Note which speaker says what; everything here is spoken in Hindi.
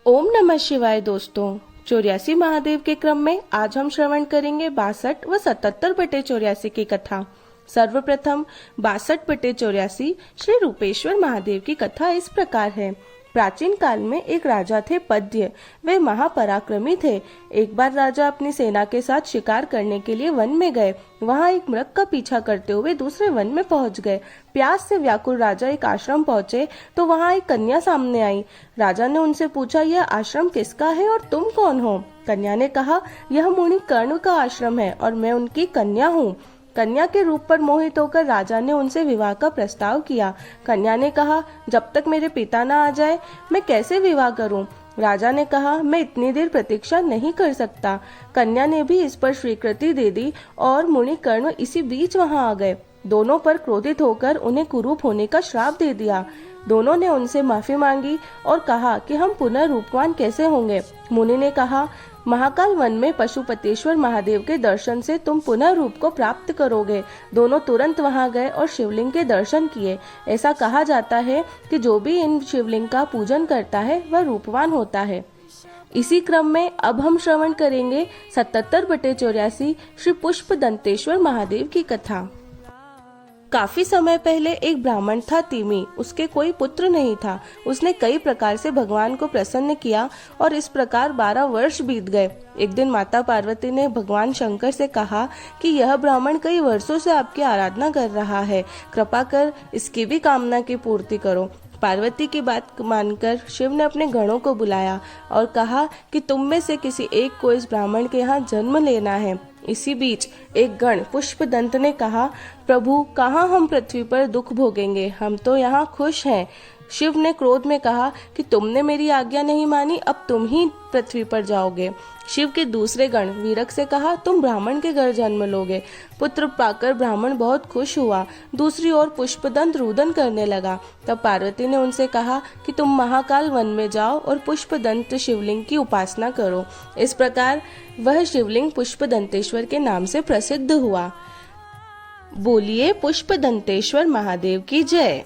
Speaker 1: ओम नमः शिवाय दोस्तों। 84 महादेव के क्रम में आज हम श्रवण करेंगे 62 व 77/84 की कथा। सर्वप्रथम 62/84 श्री रूपेश्वर महादेव की कथा इस प्रकार है। प्राचीन काल में एक राजा थे पद्य। वे महापराक्रमी थे। एक बार राजा अपनी सेना के साथ शिकार करने के लिए वन में गए। वहां एक मृग का पीछा करते हुए दूसरे वन में पहुंच गए। प्यास से व्याकुल राजा एक आश्रम पहुंचे तो वहां एक कन्या सामने आई। राजा ने उनसे पूछा, यह आश्रम किसका है और तुम कौन हो? कन्या ने कहा, यह मुनि कर्ण का आश्रम है और मैं उनकी कन्या हूँ। कन्या के रूप पर मोहित होकर राजा ने उनसे विवाह का प्रस्ताव किया। कन्या ने कहा, जब तक मेरे पिता न आ जाए मैं कैसे विवाह करूं? राजा ने कहा, मैं इतनी देर प्रतीक्षा नहीं कर सकता। कन्या ने भी इस पर स्वीकृति दे दी और मुनि कर्ण इसी बीच वहां आ गए। दोनों पर क्रोधित होकर उन्हें कुरूप होने का श्राप दे दिया। दोनों ने उनसे माफी मांगी और कहा कि हम पुनः रूपवान कैसे होंगे? मुनि ने कहा, महाकाल वन में पशुपतेश्वर महादेव के दर्शन से तुम पुनः रूप को प्राप्त करोगे। दोनों तुरंत वहां गए और शिवलिंग के दर्शन किए। ऐसा कहा जाता है कि जो भी इन शिवलिंग का पूजन करता है वह रूपवान होता है। इसी क्रम में अब हम श्रवण करेंगे 77/84 श्री पुष्पदंतेश्वर महादेव की कथा। काफी समय पहले एक ब्राह्मण था तिमी। उसके कोई पुत्र नहीं था। उसने कई प्रकार से भगवान को प्रसन्न किया और इस प्रकार 12 वर्ष बीत गए। एक दिन माता पार्वती ने भगवान शंकर से कहा कि यह ब्राह्मण कई वर्षों से आपकी आराधना कर रहा है, कृपा कर इसकी भी कामना की पूर्ति करो। पार्वती की बात मानकर शिव ने अपने गणों को बुलाया और कहा कि तुम में से किसी एक को इस ब्राह्मण के यहाँ जन्म लेना है। इसी बीच एक गण पुष्पदंत ने कहा, प्रभु, कहाँ हम पृथ्वी पर दुख भोगेंगे? हम तो यहाँ खुश हैं। शिव ने क्रोध में कहा कि तुमने मेरी आज्ञा नहीं मानी, अब तुम ही पृथ्वी पर जाओगे। शिव के दूसरे गण वीरक से कहा, तुम ब्राह्मण के घर जन्म लोगे। पुत्र पाकर ब्राह्मण बहुत खुश हुआ। दूसरी ओर पुष्पदंत रुदन करने लगा। तब पार्वती ने उनसे कहा कि तुम महाकाल वन में जाओ और पुष्पदंत शिवलिंग की उपासना करो। इस प्रकार वह शिवलिंग पुष्पदंतेश्वर के नाम से प्रसिद्ध हुआ। बोलिए पुष्पदंतेश्वर महादेव की जय।